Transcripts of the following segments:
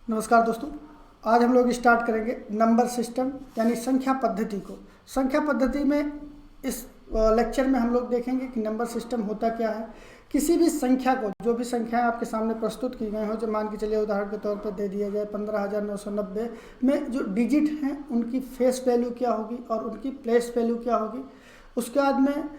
नमस्कार दोस्तों। आज हम लोग स्टार्ट करेंगे नंबर सिस्टम यानी संख्या पद्धति को। संख्या पद्धति में इस लेक्चर में हम लोग देखेंगे कि नंबर सिस्टम होता क्या है। किसी भी संख्या को, जो भी संख्याएं आपके सामने प्रस्तुत की गई हो, जो मान के चलिए उदाहरण के तौर पर दे दिया जाए 15,990 में जो डिजिट हैं उनकी फेस वैल्यू क्या होगी और उनकी प्लेस वैल्यू क्या होगी। उसके बाद में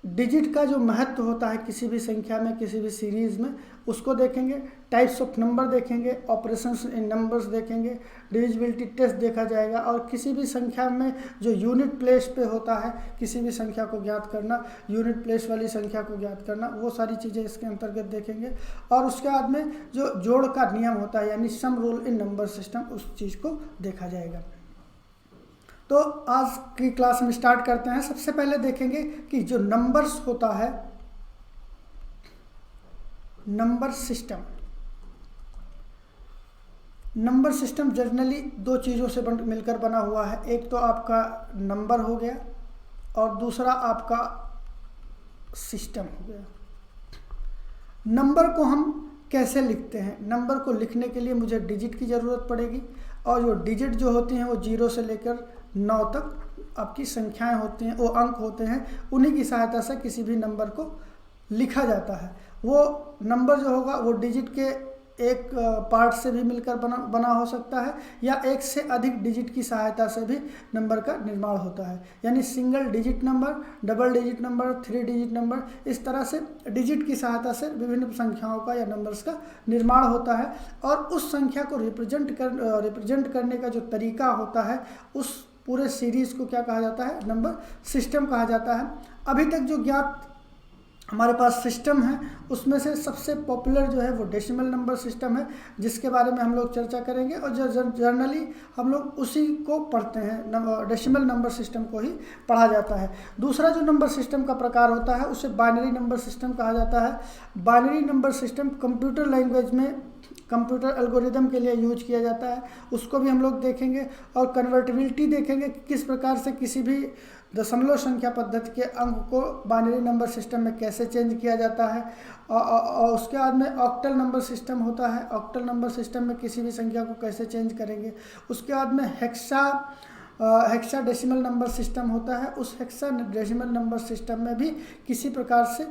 डिजिट का जो महत्व होता है किसी भी संख्या में, किसी भी सीरीज़ में, उसको देखेंगे। टाइप्स ऑफ नंबर देखेंगे, ऑपरेशंस इन नंबर्स देखेंगे, डिविजिबिलिटी टेस्ट देखा जाएगा और किसी भी संख्या में जो यूनिट प्लेस पे होता है, किसी भी संख्या को ज्ञात करना, यूनिट प्लेस वाली संख्या को ज्ञात करना, वो सारी चीज़ें इसके अंतर्गत देखेंगे। और उसके बाद में जो जोड़ का नियम होता है यानी sum rule in number system, उस चीज़ को देखा जाएगा। तो आज की क्लास में स्टार्ट करते हैं। सबसे पहले देखेंगे कि जो नंबर्स होता है, नंबर सिस्टम जनरली दो चीज़ों से मिलकर बना हुआ है। एक तो आपका नंबर हो गया और दूसरा आपका सिस्टम हो गया। नंबर को हम कैसे लिखते हैं? नंबर को लिखने के लिए मुझे डिजिट की ज़रूरत पड़ेगी और जो डिजिट जो होती हैं वो 0 से लेकर 9 तक आपकी संख्याएं होती हैं, वो अंक होते हैं। उन्हीं की सहायता से किसी भी नंबर को लिखा जाता है। वो नंबर जो होगा वो डिजिट के एक पार्ट से भी मिलकर बना हो सकता है या एक से अधिक डिजिट की सहायता से भी नंबर का निर्माण होता है। यानी single digit number, double digit number, 3 digit number, इस तरह से डिजिट की सहायता से विभिन्न संख्याओं का या नंबर्स का निर्माण होता है। और उस संख्या को रिप्रेजेंट करने का जो तरीका होता है, उस पूरे सीरीज़ को क्या कहा जाता है? नंबर सिस्टम कहा जाता है। अभी तक जो ज्ञात हमारे पास सिस्टम है उसमें से सबसे पॉपुलर जो है वो डेसिमल नंबर सिस्टम है, जिसके बारे में हम लोग चर्चा करेंगे और जो जनरली हम लोग उसी को पढ़ते हैं, डेसिमल नंबर सिस्टम को ही पढ़ा जाता है। दूसरा जो नंबर सिस्टम का प्रकार होता है उसे बाइनरी नंबर सिस्टम कहा जाता है। Binary number system computer language में, कंप्यूटर एल्गोरिदम के लिए यूज किया जाता है, उसको भी हम लोग देखेंगे। और कन्वर्टिबिलिटी देखेंगे कि किस प्रकार से किसी भी दशमलव संख्या पद्धति के अंक को बाइनरी नंबर सिस्टम में कैसे चेंज किया जाता है। और उसके बाद में ऑक्टल नंबर सिस्टम होता है, ऑक्टल नंबर सिस्टम में किसी भी संख्या को कैसे चेंज करेंगे। उसके बाद में हेक्सा डेसिमल नंबर सिस्टम होता है, उस हेक्सा डेसिमल नंबर सिस्टम में भी किसी प्रकार से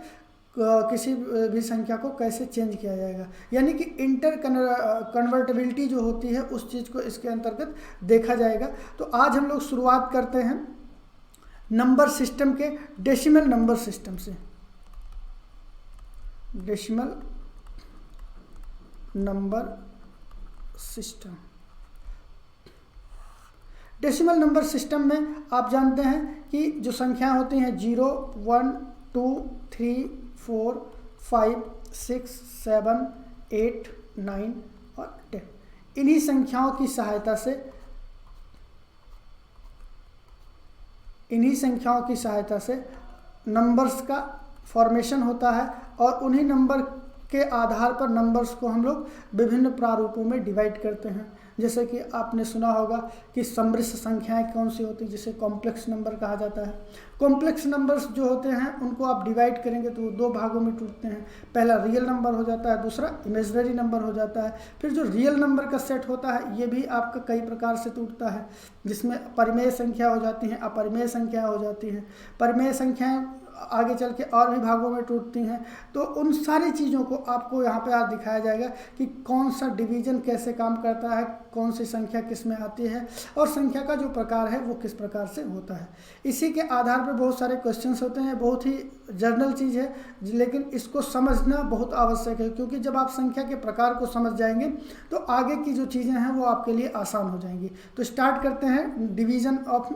किसी भी संख्या को कैसे चेंज किया जाएगा। यानी कि इंटर कन्वर्टेबिलिटी जो होती है उस चीज़ को इसके अंतर्गत देखा जाएगा। तो आज हम लोग शुरुआत करते हैं नंबर सिस्टम के डेसिमल नंबर सिस्टम से। Decimal number system, decimal number system में आप जानते हैं कि जो संख्याएं होती हैं 0, 1, 2, 3, 4, 5, 6, 7, 8, 9 और 10, इन्हीं संख्याओं की सहायता से नंबर्स का फॉर्मेशन होता है और उन्हीं नंबर के आधार पर नंबर्स को हम लोग विभिन्न प्रारूपों में डिवाइड करते हैं। जैसे कि आपने सुना होगा कि सम्मिश्र संख्याएं कौन सी होती हैं, जिसे कॉम्प्लेक्स नंबर कहा जाता है। कॉम्प्लेक्स नंबर्स जो होते हैं उनको आप डिवाइड करेंगे तो वो 2 भागों में टूटते हैं। पहला रियल नंबर हो जाता है, दूसरा इमेजिनरी नंबर हो जाता है। फिर जो रियल नंबर का सेट होता है ये भी आपका कई प्रकार से टूटता है, जिसमें परिमेय संख्या हो जाती हैं, अपरिमेय संख्या हो जाती हैं। परिमेय संख्याएं आगे चल के और भी भागों में टूटती हैं। तो उन सारी चीज़ों को आपको यहाँ पे आज दिखाया जाएगा कि कौन सा डिवीज़न कैसे काम करता है, कौन सी संख्या किस में आती है और संख्या का जो प्रकार है वो किस प्रकार से होता है। इसी के आधार पर बहुत सारे क्वेश्चंस होते हैं। बहुत ही जर्नल चीज़ है, लेकिन इसको समझना बहुत आवश्यक है, क्योंकि जब आप संख्या के प्रकार को समझ जाएंगे तो आगे की जो चीज़ें हैं वो आपके लिए आसान हो जाएंगी। तो स्टार्ट करते हैं डिवीज़न ऑफ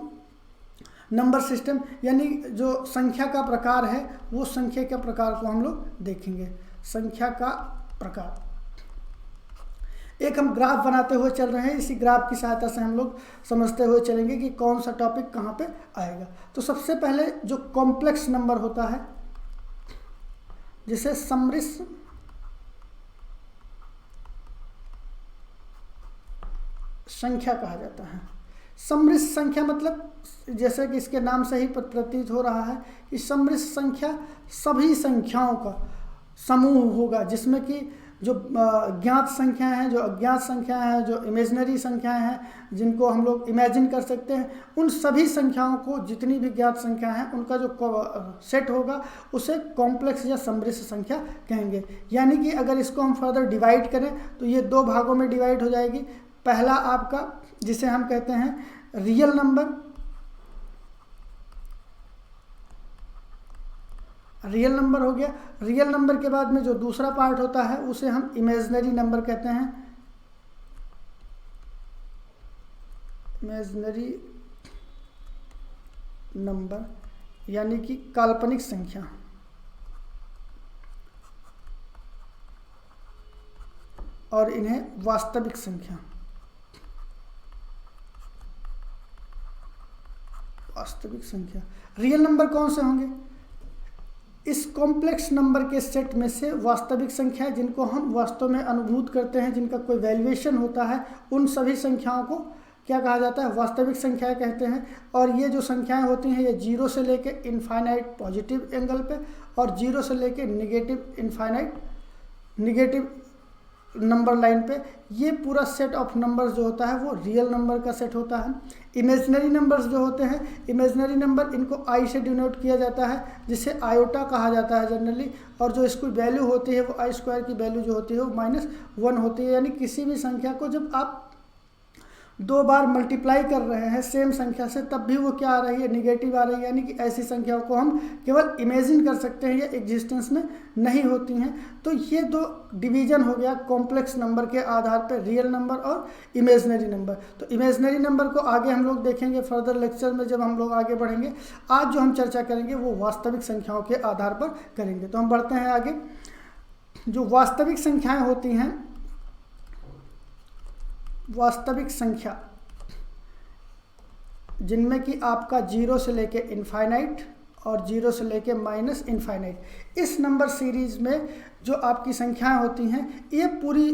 नंबर सिस्टम, यानी जो संख्या का प्रकार है वो संख्या के प्रकार को हम लोग देखेंगे। संख्या का प्रकार, एक हम ग्राफ बनाते हुए चल रहे हैं, इसी ग्राफ की सहायता से हम लोग समझते हुए चलेंगे कि कौन सा टॉपिक कहाँ पे आएगा। तो सबसे पहले जो कॉम्प्लेक्स नंबर होता है, जिसे सम्मिश्र संख्या कहा जाता है। सम्मिश्र संख्या मतलब जैसे कि इसके नाम से ही प्रतीत हो रहा है कि सम्मिश्र संख्या सभी संख्याओं का समूह होगा, जिसमें कि जो ज्ञात संख्याएं हैं, जो अज्ञात संख्याएं हैं, जो इमेजिनरी संख्याएं हैं जिनको हम लोग इमेजिन कर सकते हैं, उन सभी संख्याओं को, जितनी भी ज्ञात संख्या हैं उनका जो सेट होगा उसे कॉम्प्लेक्स या समृद्ध संख्या कहेंगे। यानी कि अगर इसको हम फर्दर डिवाइड करें तो ये दो भागों में डिवाइड हो जाएगी। पहला आपका जिसे हम कहते हैं रियल नंबर, रियल नंबर हो गया। रियल नंबर के बाद में जो दूसरा पार्ट होता है उसे हम इमेजिनरी नंबर कहते हैं, इमेजिनरी नंबर यानी कि काल्पनिक संख्या। और इन्हें वास्तविक संख्या, वास्तविक संख्या। रियल नंबर कौन से होंगे? इस कॉम्प्लेक्स नंबर के सेट में से वास्तविक संख्या जिनको हम वास्तव में अनुभूत करते हैं, जिनका कोई वैल्यूएशन होता है, उन सभी संख्याओं को क्या कहा जाता है? वास्तविक संख्याएं कहते हैं। और ये जो संख्याएं होती हैं ये 0 से लेके इनफाइनाइट पॉजिटिव एंगल पे और 0 से लेके negative infinite negative number line पे, ये पूरा सेट ऑफ नंबर्स जो होता है वो रियल नंबर का सेट होता है। इमेजिनरी नंबर्स जो होते हैं, इमेजिनरी नंबर इनको आई से डिनोट किया जाता है, जिसे आयोटा कहा जाता है जनरली। और जो इसकी वैल्यू होती है वो आई स्क्वायर की वैल्यू जो होती है वो -1 होती है। यानी किसी भी संख्या को जब आप 2 बार मल्टीप्लाई कर रहे हैं सेम संख्या से, तब भी वो क्या आ रही है? निगेटिव आ रही है। यानी कि ऐसी संख्याओं को हम केवल इमेजिन कर सकते हैं, ये एग्जिस्टेंस में नहीं होती हैं। तो ये दो डिवीजन हो गया कॉम्प्लेक्स नंबर के आधार पर, रियल नंबर और इमेजिनरी नंबर। तो इमेजिनरी नंबर को आगे हम लोग देखेंगे फर्दर लेक्चर में, जब हम लोग आगे बढ़ेंगे। आज जो हम चर्चा करेंगे वो वास्तविक संख्याओं के आधार पर करेंगे। तो हम बढ़ते हैं आगे। जो वास्तविक संख्याएँ होती हैं, वास्तविक संख्या जिनमें कि आपका 0 से लेके इनफाइनाइट और 0 से लेके माइनस इनफाइनाइट, इस नंबर सीरीज में जो आपकी संख्याएं होती हैं, ये पूरी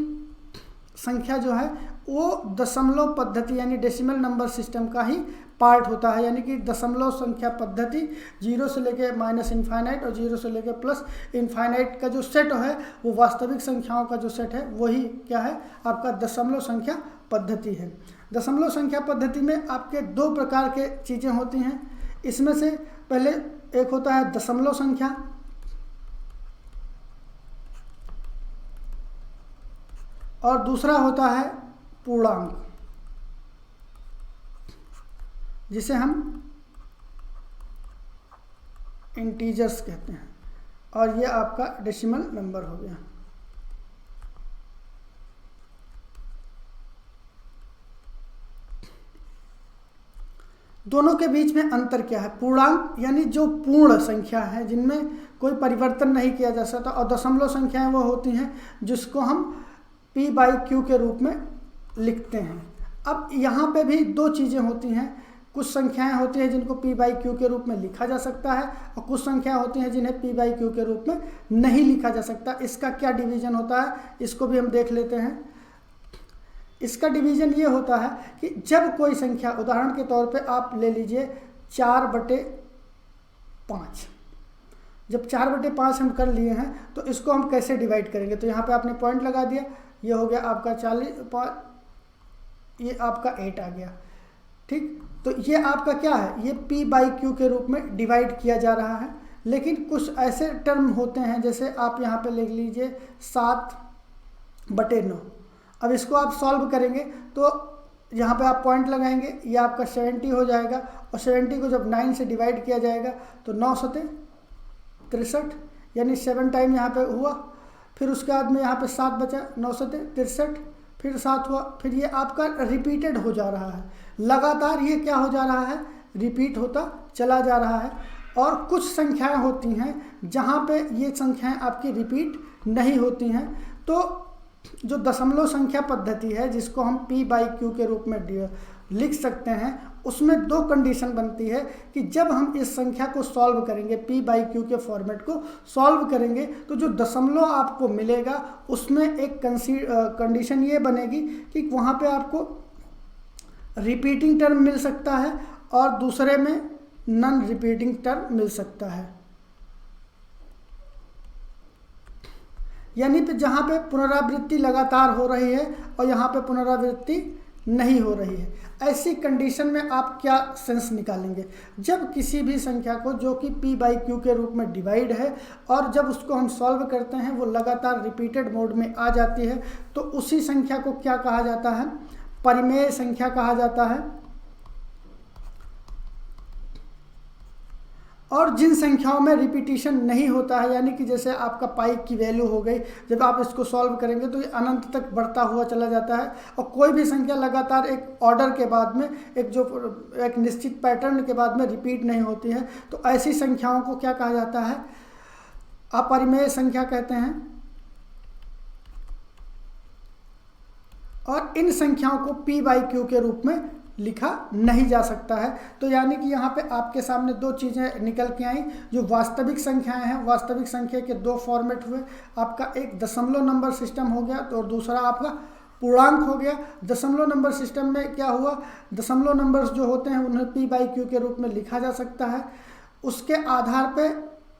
संख्या जो है वो दशमलव पद्धति यानी डेसिमल नंबर सिस्टम का ही पार्ट होता है। यानी कि दशमलव संख्या पद्धति 0 से लेके माइनस इनफाइनाइट और 0 से लेके प्लस इनफाइनाइट का जो सेट है वो वास्तविक संख्याओं का जो सेट है वही क्या है? आपका दशमलव संख्या पद्धति है। दशमलव संख्या पद्धति में आपके 2 प्रकार के चीज़ें होती हैं। इसमें से पहले एक होता है दशमलव संख्या और दूसरा होता है पूर्णांक, जिसे हम इंटीजर्स कहते हैं। और ये आपका डेसिमल नंबर हो गया। दोनों के बीच में अंतर क्या है? पूर्णांक यानी जो पूर्ण संख्या है जिनमें कोई परिवर्तन नहीं किया जा सकता, और दशमलव संख्याएं वो होती हैं जिसको हम p/q के रूप में लिखते हैं। अब यहाँ पे भी 2 चीज़ें होती हैं। कुछ संख्याएं होती हैं जिनको p/q के रूप में लिखा जा सकता है और कुछ संख्याएं होती हैं जिन्हें p/q के रूप में नहीं लिखा जा सकता। इसका क्या डिवीज़न होता है, इसको भी हम देख लेते हैं। इसका डिवीज़न ये होता है कि जब कोई संख्या, उदाहरण के तौर पे आप ले लीजिए 4/5, जब 4/5 हम कर लिए हैं तो इसको हम कैसे डिवाइड करेंगे? तो यहाँ पे आपने पॉइंट लगा दिया, ये हो गया आपका 40, ये आपका 8 आ गया, ठीक। तो ये आपका क्या है? ये p/q के रूप में डिवाइड किया जा रहा है। लेकिन कुछ ऐसे टर्म होते हैं, जैसे आप यहाँ पे लिख लीजिए 7/9। अब इसको आप सॉल्व करेंगे तो यहाँ पे आप पॉइंट लगाएंगे, ये आपका 70 हो जाएगा। और 70 को जब 9 से डिवाइड किया जाएगा तो 9 सते 63, यानी 7 टाइम यहाँ पे हुआ। फिर उसके बाद में यहाँ पे 7 बचा, 9 सते 63, फिर 7 हुआ। फिर ये आपका रिपीटेड हो जा रहा है, लगातार ये क्या हो जा रहा है? रिपीट होता चला जा रहा है। और कुछ संख्याएं होती हैं जहाँ पे ये संख्याएं आपकी रिपीट नहीं होती हैं। तो जो दशमलव संख्या पद्धति है जिसको हम p/q के रूप में लिख सकते हैं, उसमें 2 कंडीशन बनती है कि जब हम इस संख्या को सॉल्व करेंगे, p/q के फॉर्मेट को सॉल्व करेंगे, तो जो दशमलव आपको मिलेगा उसमें एक कंडीशन ये बनेगी कि वहाँ पे आपको रिपीटिंग टर्म मिल सकता है और दूसरे में नॉन रिपीटिंग टर्म मिल सकता है। यानी पे जहाँ पे पुनरावृत्ति लगातार हो रही है और यहाँ पे पुनरावृत्ति नहीं हो रही है। ऐसी कंडीशन में आप क्या सेंस निकालेंगे? जब किसी भी संख्या को जो कि p बाई क्यू के रूप में डिवाइड है और जब उसको हम सॉल्व करते हैं वो लगातार रिपीटेड मोड में आ जाती है, तो उसी संख्या को क्या कहा जाता है? परिमेय संख्या कहा जाता है। और जिन संख्याओं में रिपीटिशन नहीं होता है, यानी कि जैसे आपका पाई की वैल्यू हो गई, जब आप इसको सॉल्व करेंगे तो ये अनंत तक बढ़ता हुआ चला जाता है, और कोई भी संख्या लगातार एक ऑर्डर के बाद में एक निश्चित पैटर्न के बाद में रिपीट नहीं होती है, तो ऐसी संख्याओं को क्या कहा जाता है? अपरिमेय संख्या कहते हैं। और इन संख्याओं को p बाई क्यू के रूप में लिखा नहीं जा सकता है। तो यानी कि यहाँ पे आपके सामने दो चीज़ें निकल के आई, जो वास्तविक संख्याएं हैं, वास्तविक संख्या के दो फॉर्मेट हुए। आपका एक दशमलव नंबर सिस्टम हो गया तो दूसरा आपका पूर्णांक हो गया। दशमलव नंबर सिस्टम में क्या हुआ? दशमलव नंबर्स जो होते हैं उन्हें p बाई क्यू के रूप में लिखा जा सकता है। उसके आधार पे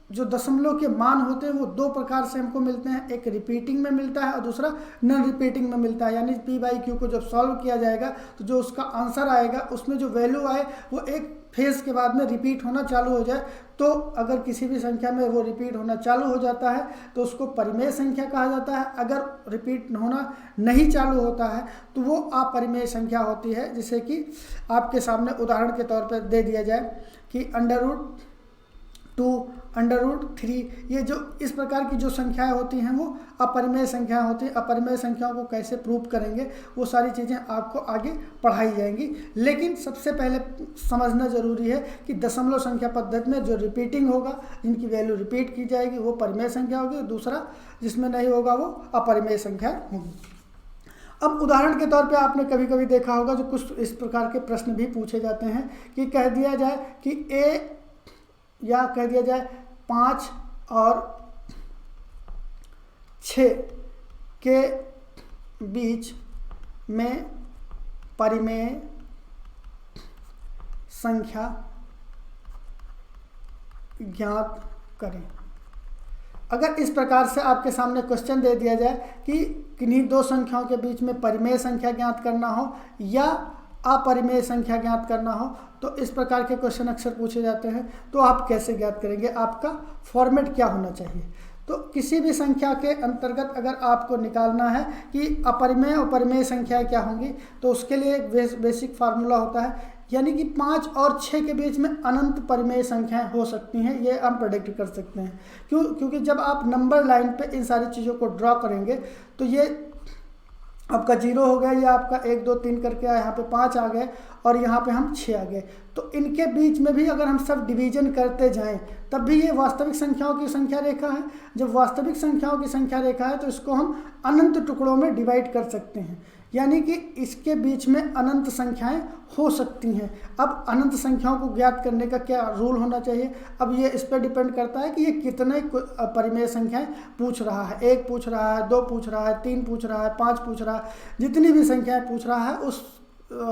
जो दशमलव के मान होते हैं वो दो प्रकार से हमको मिलते हैं, एक रिपीटिंग में मिलता है और दूसरा नॉन रिपीटिंग में मिलता है। यानी p बाई क्यू को जब सॉल्व किया जाएगा तो जो उसका आंसर आएगा उसमें जो वैल्यू आए वो एक फेज के बाद में रिपीट होना चालू हो जाए। तो अगर किसी भी संख्या में वो रिपीट होना चालू हो जाता है तो उसको परिमेय संख्या कहा जाता है। अगर रिपीट होना नहीं चालू होता है तो वो अपरिमेय संख्या होती है। जैसे कि आपके सामने उदाहरण के तौर पर दे दिया जाए कि √2, √3, ये जो इस प्रकार की जो संख्याएं होती हैं वो अपरिमेय संख्याएं होती हैं। अपरिमेय संख्याओं को कैसे प्रूव करेंगे वो सारी चीज़ें आपको आगे पढ़ाई जाएंगी, लेकिन सबसे पहले समझना जरूरी है कि दशमलव संख्या पद्धति में जो रिपीटिंग होगा, जिनकी वैल्यू रिपीट की जाएगी वो परिमेय संख्या होगी, दूसरा जिसमें नहीं होगा वो अपरिमेय संख्या होगी। अब उदाहरण के तौर पे आपने कभी कभी देखा होगा जो कुछ इस प्रकार के प्रश्न भी पूछे जाते हैं कि कह दिया जाए कि a या कह दिया जाए 5 और 6 के बीच में परिमेय संख्या ज्ञात करें। अगर इस प्रकार से आपके सामने क्वेश्चन दे दिया जाए कि किन्हीं दो संख्याओं के बीच में परिमेय संख्या ज्ञात करना हो या अपरिमेय संख्या ज्ञात करना हो, तो इस प्रकार के क्वेश्चन अक्सर पूछे जाते हैं। तो आप कैसे ज्ञात करेंगे? आपका फॉर्मेट क्या होना चाहिए? तो किसी भी संख्या के अंतर्गत अगर आपको निकालना है कि अपरिमेय और परिमेय संख्याएं क्या होंगी, तो उसके लिए एक बेसिक फार्मूला होता है, यानी कि 5 और 6 के बीच में अनंत परिमेय संख्याएं हो सकती हैं, ये हम प्रेडिक्ट कर सकते हैं। क्योंकि जब आप नंबर लाइन पे इन सारी चीज़ों को ड्रॉ करेंगे तो ये आपका 0 हो गया, ये आपका 1 2 3 करके आया, यहाँ पे 5 आ गए और यहाँ पे हम 6 आ गए। तो इनके बीच में भी अगर हम सब डिवीजन करते जाएं तब भी ये वास्तविक संख्याओं की संख्या रेखा है। जब वास्तविक संख्याओं की संख्या रेखा है तो इसको हम अनंत टुकड़ों में डिवाइड कर सकते हैं, यानी कि इसके बीच में अनंत संख्याएं हो सकती हैं। अब अनंत संख्याओं को ज्ञात करने का क्या रूल होना चाहिए? अब ये इस पर डिपेंड करता है कि ये कितने परिमेय संख्याएं पूछ रहा है। 1 पूछ रहा है, 2 पूछ रहा है, 3 पूछ रहा है, 5 पूछ रहा है, जितनी भी संख्याएं पूछ रहा है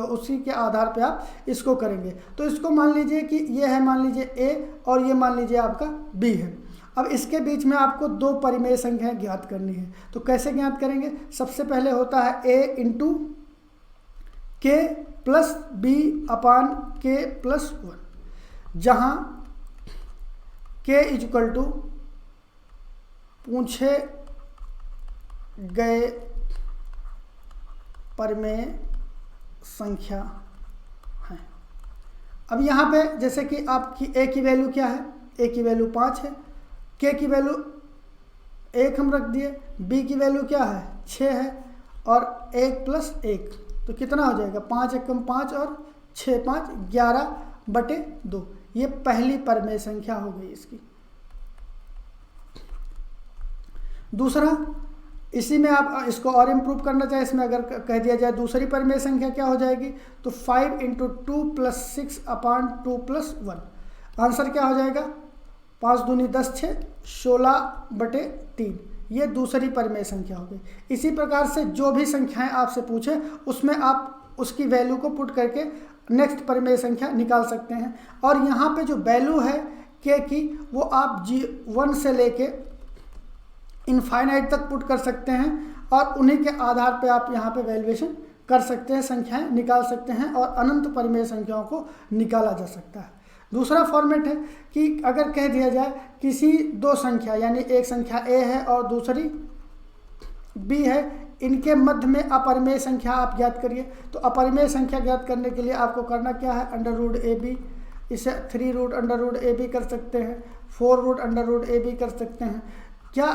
उसी के आधार पे आप इसको करेंगे। तो इसको मान लीजिए कि ये है, मान लीजिए A और ये मान लीजिए आपका B है। अब इसके बीच में आपको दो परिमेय संख्याएं ज्ञात करनी है, तो कैसे ज्ञात करेंगे? सबसे पहले होता है A into K plus B upon K plus 1, जहाँ K इक्वल टू पूछे गए परिमेय संख्या है। अब यहाँ पे जैसे कि आपकी A की वैल्यू क्या है? A की वैल्यू 5 है, K की वैल्यू 1 हम रख दिए, B की वैल्यू क्या है? 6 है और 1 प्लस 1 तो कितना हो जाएगा? 5 एकम 5 और 6 5 11/2। ये पहली परिमेय संख्या हो गई इसकी। दूसरा, इसी में आप इसको और इम्प्रूव करना चाहें, इसमें अगर कह दिया जाए दूसरी परिमेय संख्या क्या हो जाएगी, तो 5 इंटू 2 प्लस 6 अपान 2 प्लस 1। आंसर क्या हो जाएगा? 5 दूनी 10 6 16/3। ये दूसरी परिमेय संख्या हो गई। इसी प्रकार से जो भी संख्याएं आपसे पूछे उसमें आप उसकी वैल्यू को पुट करके नेक्स्ट परिमेय संख्या निकाल सकते हैं। और यहाँ पे जो वैल्यू है K की वो आप 1 से लेके इनफाइनाइट तक पुट कर सकते हैं और उन्हीं के आधार पे आप यहाँ पे वैल्यूएशन कर सकते हैं, संख्याएं निकाल सकते हैं और अनंत परिमेय संख्याओं को निकाला जा सकता है। दूसरा फॉर्मेट है कि अगर कह दिया जाए किसी दो संख्या यानी एक संख्या a है और दूसरी b है, इनके मध्य में अपरिमेय संख्या आप ज्ञात करिए। तो अपरिमेय संख्या ज्ञात करने के लिए आपको करना क्या है, √ab, इसे 3√√ab कर सकते हैं, 4√√ab कर सकते हैं। क्या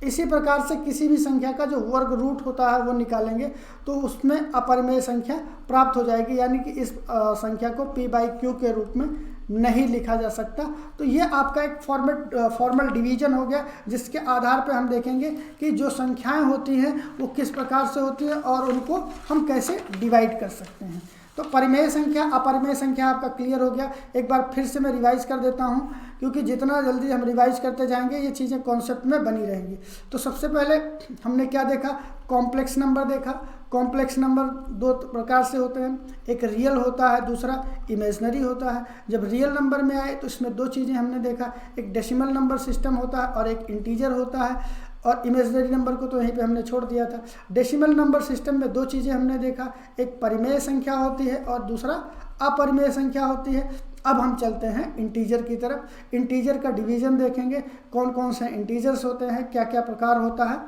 इसी प्रकार से किसी भी संख्या का जो वर्ग रूट होता है वो निकालेंगे तो उसमें अपरिमेय संख्या प्राप्त हो जाएगी, यानी कि इस संख्या को p/q के रूप में नहीं लिखा जा सकता। तो ये आपका एक फॉर्मल डिवीजन हो गया, जिसके आधार पे हम देखेंगे कि जो संख्याएं होती हैं वो किस प्रकार से होती है और उनको हम कैसे डिवाइड कर सकते हैं। तो परिमेय संख्या अपरिमेय संख्या आपका क्लियर हो गया। एक बार फिर से मैं रिवाइज कर देता हूँ, क्योंकि जितना जल्दी हम रिवाइज करते जाएंगे ये चीज़ें कॉन्सेप्ट में बनी रहेंगी। तो सबसे पहले हमने क्या देखा, कॉम्प्लेक्स नंबर देखा। कॉम्प्लेक्स नंबर दो प्रकार से होते हैं, एक रियल होता है, दूसरा इमेजनरी होता है। जब रियल नंबर में आए तो इसमें दो चीज़ें हमने देखा, एक डेसिमल नंबर सिस्टम होता है और एक इंटीजर होता है। और इमेजनरी नंबर को तो यहीं पे हमने छोड़ दिया था। डेसिमल नंबर सिस्टम में दो चीज़ें हमने देखा, एक परिमेय संख्या होती है और दूसरा अपरिमेय संख्या होती है। अब हम चलते हैं इंटीजर की तरफ। इंटीजर का डिवीज़न देखेंगे, कौन कौन से इंटीजर्स होते हैं, क्या क्या प्रकार होता है।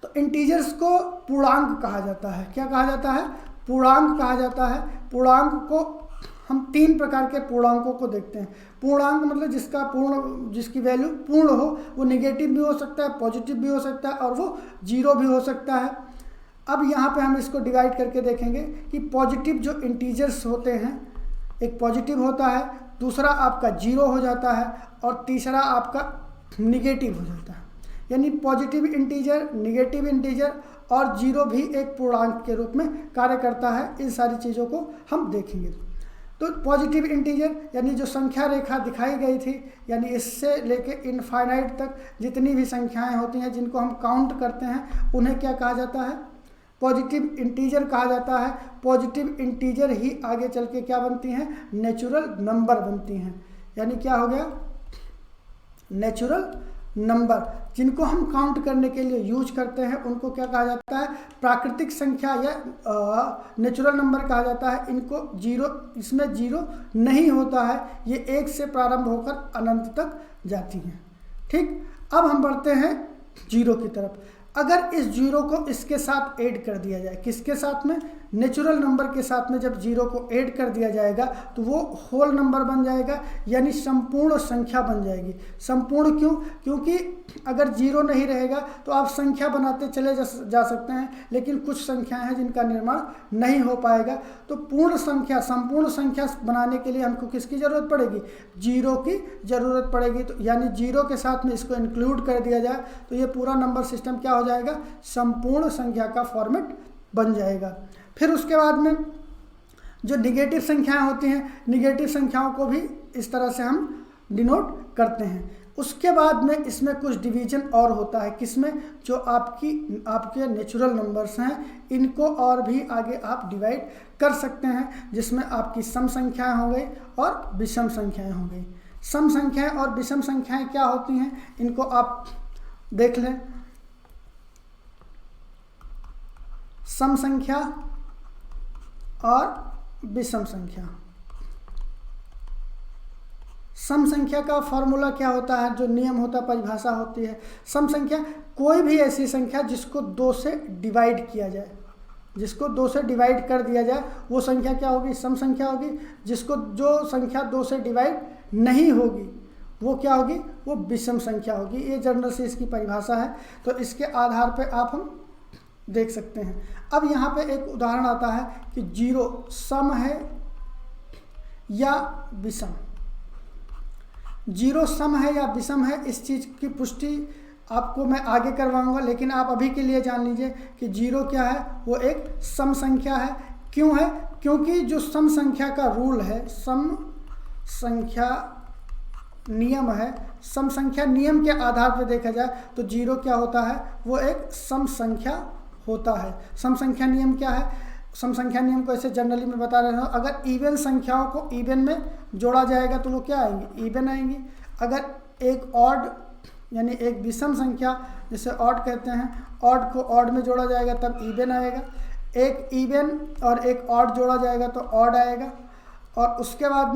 तो इंटीजर्स को पूर्णांक कहा जाता है। क्या कहा जाता है, पूर्णांक कहा जाता है। पूर्णांक को हम तीन प्रकार के पूर्णांकों को देखते हैं। पूर्णांक मतलब जिसकी वैल्यू पूर्ण हो, वो नेगेटिव भी हो सकता है, पॉजिटिव भी हो सकता है और वो जीरो भी हो सकता है। अब यहाँ पे हम इसको डिवाइड करके देखेंगे कि पॉजिटिव जो इंटीजर्स होते हैं, एक पॉजिटिव होता है, दूसरा आपका जीरो हो जाता है और तीसरा आपका निगेटिव हो जाता है। यानी पॉजिटिव इंटीजर, निगेटिव इंटीजर और जीरो भी एक पूर्णांक के रूप में कार्य करता है। इन सारी चीज़ों को हम देखेंगे। तो पॉजिटिव इंटीजर यानी जो संख्या रेखा दिखाई गई थी, यानी इससे लेके इनफाइनाइट तक जितनी भी संख्याएं होती हैं जिनको हम काउंट करते हैं, उन्हें क्या कहा जाता है, पॉजिटिव इंटीजर कहा जाता है। पॉजिटिव इंटीजर ही आगे चल के क्या बनती हैं, नेचुरल नंबर बनती हैं। यानी क्या हो गया, नेचुरल नंबर, जिनको हम काउंट करने के लिए यूज करते हैं उनको क्या कहा जाता है, प्राकृतिक संख्या या नेचुरल नंबर कहा जाता है। इनको जीरो, इसमें जीरो नहीं होता है, ये एक से प्रारंभ होकर अनंत तक जाती हैं। ठीक, अब हम बढ़ते हैं जीरो की तरफ। अगर इस जीरो को इसके साथ ऐड कर दिया जाए, किसके साथ में, नेचुरल नंबर के साथ में जब जीरो को ऐड कर दिया जाएगा तो वो होल नंबर बन जाएगा, यानी संपूर्ण संख्या बन जाएगी। संपूर्ण क्यों, क्योंकि अगर जीरो नहीं रहेगा तो आप संख्या बनाते चले जा सकते हैं, लेकिन कुछ संख्याएं हैं जिनका निर्माण नहीं हो पाएगा। तो पूर्ण संख्या, संपूर्ण संख्या बनाने के लिए हमको किसकी ज़रूरत पड़ेगी, जीरो की ज़रूरत पड़ेगी। तो यानी जीरो के साथ में इसको इंक्लूड कर दिया जाए तो ये पूरा नंबर सिस्टम क्या हो जाएगा, संपूर्ण संख्या का फॉर्मेट बन जाएगा। फिर उसके बाद में जो निगेटिव संख्याएं होती हैं, निगेटिव संख्याओं को भी इस तरह से हम डिनोट करते हैं। उसके बाद में इसमें कुछ डिवीजन और होता है, किसमें, जो आपके नेचुरल नंबर्स हैं, इनको और भी आगे आप डिवाइड कर सकते हैं, जिसमें आपकी सम संख्याएं हो गई और विषम संख्याएं हो गई। सम संख्याएं और विषम संख्याएं क्या होती हैं, इनको आप देख लें। सम संख्या और विषम संख्या। सम संख्या का फॉर्मूला क्या होता है, जो नियम होता है, परिभाषा होती है। सम संख्या कोई भी ऐसी संख्या जिसको दो से डिवाइड किया जाए, जिसको दो से डिवाइड कर दिया जाए वो संख्या क्या होगी, सम संख्या होगी। जो संख्या दो से डिवाइड नहीं होगी वो क्या होगी, वो विषम संख्या होगी। ये जनरल से इसकी परिभाषा है, तो इसके आधार पर आप हम देख सकते हैं। अब यहाँ पे एक उदाहरण आता है कि जीरो सम है या विषम। जीरो सम है या विषम है, इस चीज़ की पुष्टि आपको मैं आगे करवाऊंगा, लेकिन आप अभी के लिए जान लीजिए कि जीरो क्या है, वो एक सम संख्या है। क्यों है, क्योंकि जो सम संख्या का रूल है, सम संख्या नियम है, सम संख्या नियम के आधार पर देखा जाए तो जीरो क्या होता है, वो एक सम संख्या होता है। सम संख्या नियम क्या है, सम संख्या नियम को ऐसे जनरली मैं बता रहा हूँ, अगर इवन संख्याओं को इवन में जोड़ा जाएगा तो वो क्या आएंगी, इवन आएंगी। अगर एक ऑड यानी एक विषम संख्या जिसे ऑड कहते हैं, ऑड को ऑड में जोड़ा जाएगा तब इवन आएगा, एक इवन और एक ऑड जोड़ा जाएगा तो ऑड आएगा, और उसके बाद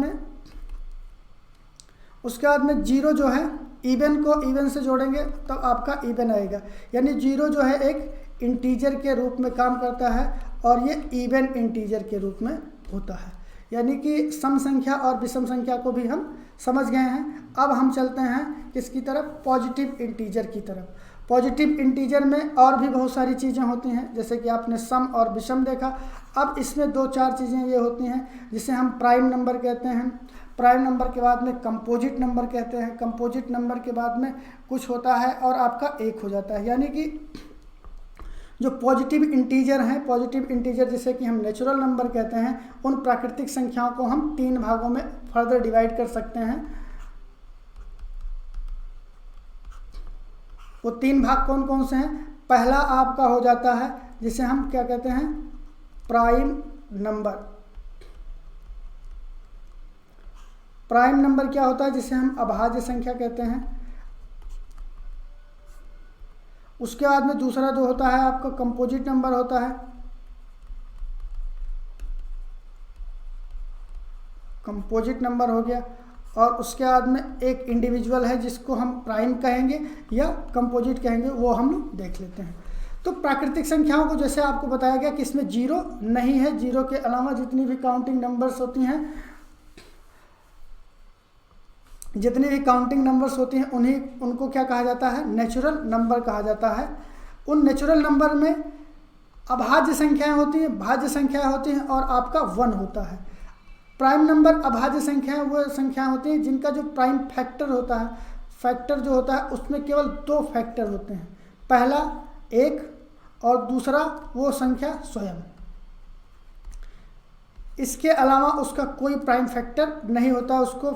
में जीरो जो है इवन को इवन से जोड़ेंगे तब आपका इवन आएगा। यानी जीरो जो है एक इंटीजर के रूप में काम करता है और ये इवन इंटीजर के रूप में होता है। यानी कि सम संख्या और विषम संख्या को भी हम समझ गए हैं। अब हम चलते हैं किसकी तरफ, पॉजिटिव इंटीजर की तरफ। पॉजिटिव इंटीजर में और भी बहुत सारी चीज़ें होती हैं, जैसे कि आपने सम और विषम देखा। अब इसमें 2-4 चीज़ें ये होती हैं जिसे हम प्राइम नंबर कहते हैं, प्राइम नंबर के बाद में कंपोजिट नंबर कहते हैं, कंपोजिट नंबर के बाद में कुछ होता है और आपका एक हो जाता है। यानी कि जो पॉजिटिव इंटीजर हैं, पॉजिटिव इंटीजर जिसे कि हम नेचुरल नंबर कहते हैं, उन प्राकृतिक संख्याओं को हम 3 भागों में फर्दर डिवाइड कर सकते हैं। वो 3 भाग कौन कौन से हैं? पहला आपका हो जाता है जिसे हम क्या कहते हैं, प्राइम नंबर। प्राइम नंबर क्या होता है? जिसे हम अभाज्य संख्या कहते हैं। उसके बाद में दूसरा जो होता है आपका कंपोजिट नंबर होता है, कंपोजिट नंबर हो गया। और उसके बाद में एक इंडिविजुअल है जिसको हम प्राइम कहेंगे या कंपोजिट कहेंगे, वो हम लोग देख लेते हैं। तो प्राकृतिक संख्याओं को जैसे आपको बताया गया कि इसमें जीरो नहीं है, जीरो के अलावा जितनी भी काउंटिंग नंबर्स होती हैं, जितनी भी काउंटिंग नंबर्स होती हैं उनको क्या कहा जाता है, नेचुरल नंबर कहा जाता है। उन नेचुरल नंबर में अभाज्य संख्याएं होती हैं, भाज्य संख्याएं होती हैं और आपका 1 होता है। प्राइम नंबर अभाज्य संख्याएं वो संख्याएं होती हैं जिनका जो प्राइम फैक्टर होता है, फैक्टर जो होता है उसमें केवल 2 फैक्टर होते हैं, पहला 1 और दूसरा वो संख्या स्वयं। इसके अलावा उसका कोई प्राइम फैक्टर नहीं होता, उसको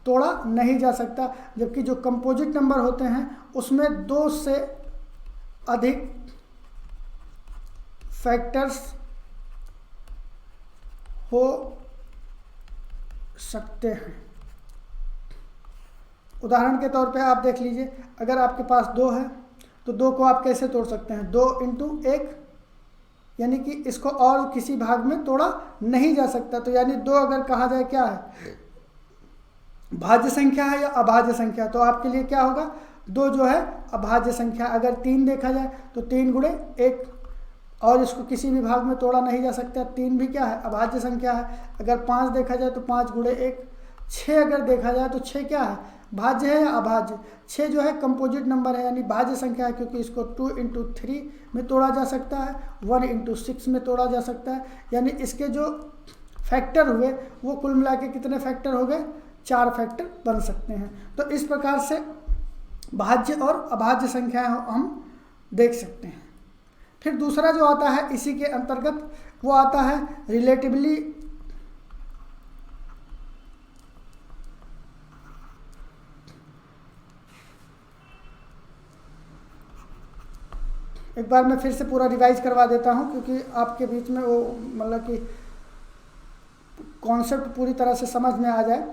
तोड़ा नहीं जा सकता। जबकि जो कंपोजिट नंबर होते हैं उसमें 2 से अधिक फैक्टर्स हो सकते हैं। उदाहरण के तौर पे आप देख लीजिए, अगर आपके पास 2 है तो 2 को आप कैसे तोड़ सकते हैं, 2 × 1, यानी कि इसको और किसी भाग में तोड़ा नहीं जा सकता। तो यानी 2 अगर कहा जाए क्या है, भाज्य संख्या है या अभाज्य संख्या, तो आपके लिए क्या होगा, 2 जो है अभाज्य संख्या। अगर 3 देखा जाए तो 3 × 1, और इसको किसी भी भाग में तोड़ा नहीं जा सकता, 3 भी क्या है, अभाज्य संख्या है। अगर 5 देखा जाए तो 5 × 1, 6 अगर देखा जाए तो 6 क्या है, भाज्य है या अभाज्य। 6 जो है कंपोजिट नंबर है यानी भाज्य संख्या है, क्योंकि इसको 2 × 3 में तोड़ा जा सकता है, 1 × 6 में तोड़ा जा सकता है। यानी इसके जो फैक्टर हुए वो कुल मिला के कितने फैक्टर हो गए, 4 फैक्टर बन सकते हैं। तो इस प्रकार से भाज्य और अभाज्य संख्याएं हम देख सकते हैं। फिर दूसरा जो आता है इसी के अंतर्गत वो आता है रिलेटिवली एक बार मैं फिर से पूरा रिवाइज करवा देता हूं, क्योंकि आपके बीच में वो मतलब कि कॉन्सेप्ट पूरी तरह से समझ में आ जाए।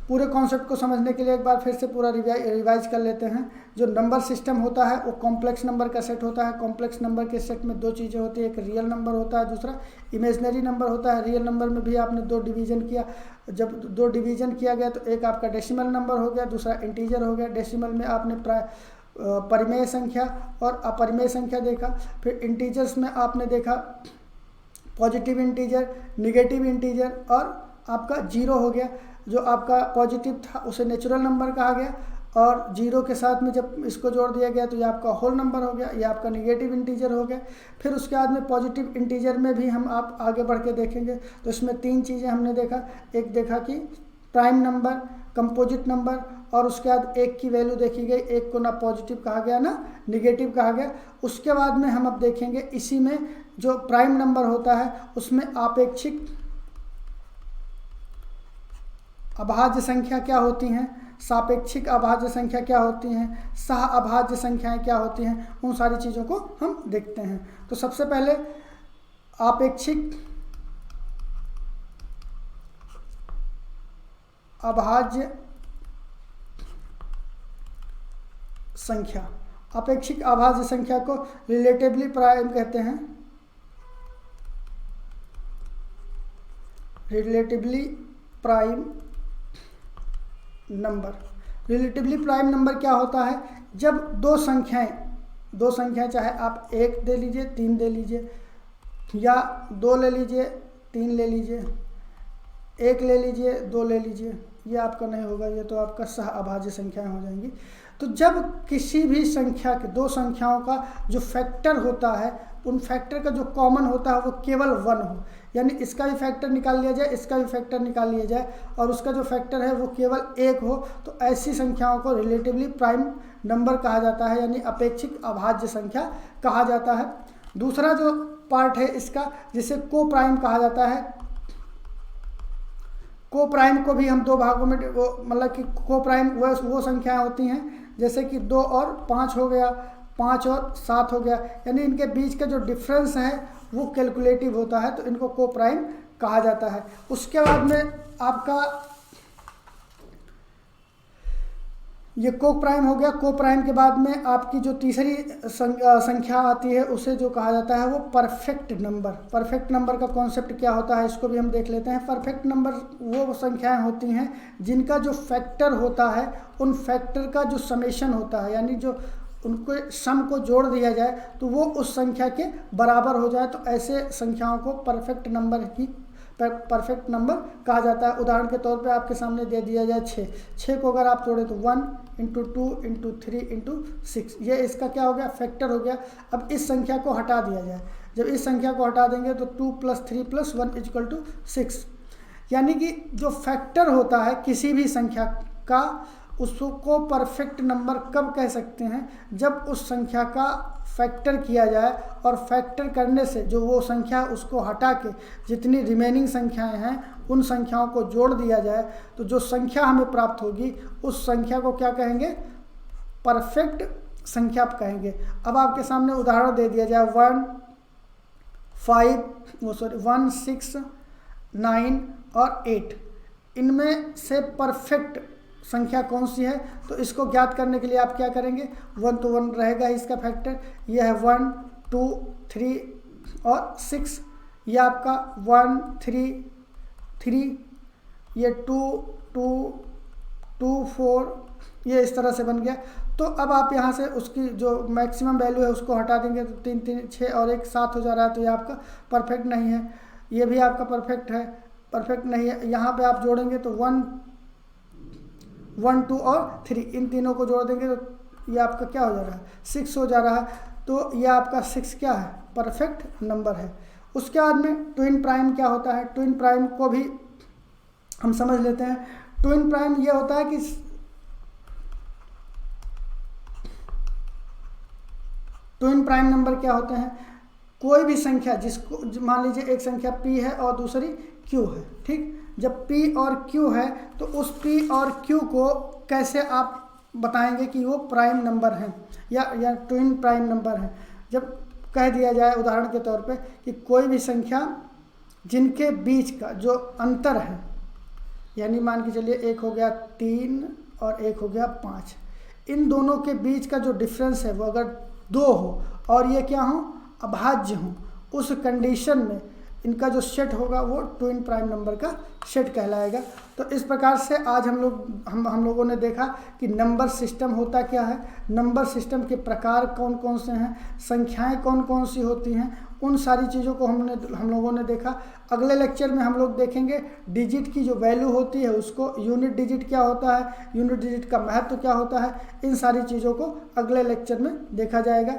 पूरे कॉन्सेप्ट को समझने के लिए एक बार फिर से पूरा रिवाइज कर लेते हैं। जो नंबर सिस्टम होता है वो कॉम्प्लेक्स नंबर का सेट होता है। कॉम्प्लेक्स नंबर के सेट में 2 चीज़ें होती है, एक रियल नंबर होता है, दूसरा इमेजिनरी नंबर होता है। रियल नंबर में भी आपने 2 डिवीज़न किया, जब 2 डिवीज़न किया गया तो एक आपका डेसिमल नंबर हो गया, दूसरा इंटीजर हो गया। डेसिमल में आपने परिमेय संख्या और अपरिमेय संख्या देखा। फिर इंटीजर्स में आपने देखा पॉजिटिव इंटीजर, निगेटिव इंटीजर और आपका 0 हो गया। जो आपका पॉजिटिव था उसे नेचुरल नंबर कहा गया, और 0 के साथ में जब इसको जोड़ दिया गया तो ये आपका होल नंबर हो गया, ये आपका निगेटिव इंटीजर हो गया। फिर उसके बाद में पॉजिटिव इंटीजर में भी हम आप आगे बढ़ के देखेंगे तो इसमें 3 चीज़ें हमने देखा। एक देखा कि प्राइम नंबर, कंपोजिट नंबर, और उसके बाद 1 की वैल्यू देखी गई, 1 को ना पॉजिटिव कहा गया ना निगेटिव कहा गया। उसके बाद में हम अब देखेंगे इसी में जो प्राइम नंबर होता है उसमें आपेक्षिक अभाज्य संख्या क्या होती हैं, सापेक्षिक अभाज्य संख्या क्या होती हैं, सह अभाज्य संख्याएं क्या होती हैं, उन सारी चीज़ों को हम देखते हैं। तो सबसे पहले आपेक्षिक अभाज्य संख्या। अपेक्षिक अभाज्य संख्या को रिलेटिवली प्राइम कहते हैं। Relatively prime number. Relatively prime number क्या होता है? जब दो संख्याएं चाहे आप 1 दे लीजिए, 3 दे लीजिए, या 2 ले लीजिए, 3 ले लीजिए, 1 ले लीजिए, 2 ले लीजिए, ये आपका नहीं होगा, ये तो आपका सह अभाज्य संख्याएं हो जाएंगी। तो जब किसी भी संख्या के दो संख्याओं का जो फैक्टर होता है, उन फैक्टर का जो कॉमन होता है वो केवल 1 हो, यानी इसका भी फैक्टर निकाल लिया जाए, इसका भी फैक्टर निकाल लिया जाए, और उसका जो फैक्टर है वो केवल 1 हो, तो ऐसी संख्याओं को रिलेटिवली प्राइम नंबर कहा जाता है, यानी अपेक्षिक अभाज्य संख्या कहा जाता है। दूसरा जो पार्ट है इसका, जिसे को प्राइम कहा जाता है। को प्राइम को भी हम दो भागों में मतलब कि को प्राइम वो संख्याएं होती हैं जैसे कि 2 और 5 हो गया, 5 और 7 हो गया, यानी इनके बीच का जो डिफरेंस है वो कैलकुलेटिव होता है, तो इनको को प्राइम कहा जाता है। उसके बाद में आपका ये को प्राइम हो गया। को प्राइम के बाद में आपकी जो तीसरी संख्या आती है उसे जो कहा जाता है वो परफेक्ट नंबर। परफेक्ट नंबर का कॉन्सेप्ट क्या होता है इसको भी हम देख लेते हैं। परफेक्ट नंबर वो संख्याएं होती हैं जिनका जो फैक्टर होता है उन फैक्टर का जो समेशन होता है, यानी जो उनको सम को जोड़ दिया जाए तो वो उस संख्या के बराबर हो जाए, तो ऐसे संख्याओं को परफेक्ट नंबर कहा जाता है। उदाहरण के तौर पे आपके सामने दे दिया जाए 6 को अगर आप जोड़े तो 1 × 2 × 3 × 6, ये इसका क्या हो गया? फैक्टर हो गया। अब इस संख्या को हटा दिया जाए, जब इस संख्या को हटा देंगे तो 2 + 3 + 1 = 6, यानी कि जो फैक्टर होता है किसी भी संख्या का उसको परफेक्ट नंबर कब कह सकते हैं? जब उस संख्या का फैक्टर किया जाए और फैक्टर करने से जो वो संख्या उसको हटा के जितनी रिमेनिंग संख्याएं हैं उन संख्याओं को जोड़ दिया जाए, तो जो संख्या हमें प्राप्त होगी उस संख्या को क्या कहेंगे? परफेक्ट संख्या कहेंगे। अब आपके सामने उदाहरण दे दिया जाए 1 6 9 और 8, इनमें से परफेक्ट संख्या कौन सी है? तो इसको ज्ञात करने के लिए आप क्या करेंगे? 1 तो 1 रहेगा इसका फैक्टर, यह है 1 2 3 और 6, यह आपका 1 3 3, ये 2 2 2 4, ये इस तरह से बन गया। तो अब आप यहाँ से उसकी जो मैक्सिमम वैल्यू है उसको हटा देंगे तो 3 3 6 और 1 7 हो जा रहा है, तो ये आपका परफेक्ट नहीं है। ये भी आपका परफेक्ट नहीं है। यहाँ पे आप जोड़ेंगे तो 1 2 और 3, इन तीनों को जोड़ देंगे तो ये आपका क्या हो जा रहा है? 6 हो जा रहा है, तो ये आपका 6 क्या है? परफेक्ट नंबर है। उसके बाद में ट्विन प्राइम क्या होता है? ट्विन प्राइम को भी हम समझ लेते हैं। ट्विन प्राइम ये होता है कि ट्विन प्राइम नंबर क्या होते हैं? कोई भी संख्या जिसको मान लीजिए एक संख्या p है और दूसरी q है, ठीक? जब p और q है तो उस p और q को कैसे आप बताएंगे कि वो प्राइम नंबर हैं या ट्विन प्राइम नंबर हैं? जब कह दिया जाए उदाहरण के तौर पे कि कोई भी संख्या जिनके बीच का जो अंतर है, यानी मान के चलिए एक हो गया 3 और एक हो गया 5, इन दोनों के बीच का जो डिफरेंस है वो अगर 2 हो और ये क्या हो? अभाज्य हो, उस कंडीशन में इनका जो सेट होगा वो ट्विन प्राइम नंबर का सेट कहलाएगा। तो इस प्रकार से आज हम लोगों ने देखा कि नंबर सिस्टम होता क्या है, नंबर सिस्टम के प्रकार कौन कौन से हैं, संख्याएं कौन कौन सी होती हैं, उन सारी चीज़ों को हम लोगों ने देखा। अगले लेक्चर में हम लोग देखेंगे डिजिट की जो वैल्यू होती है उसको, यूनिट डिजिट क्या होता है, यूनिट डिजिट का महत्व क्या होता है, इन सारी चीज़ों को अगले लेक्चर में देखा जाएगा।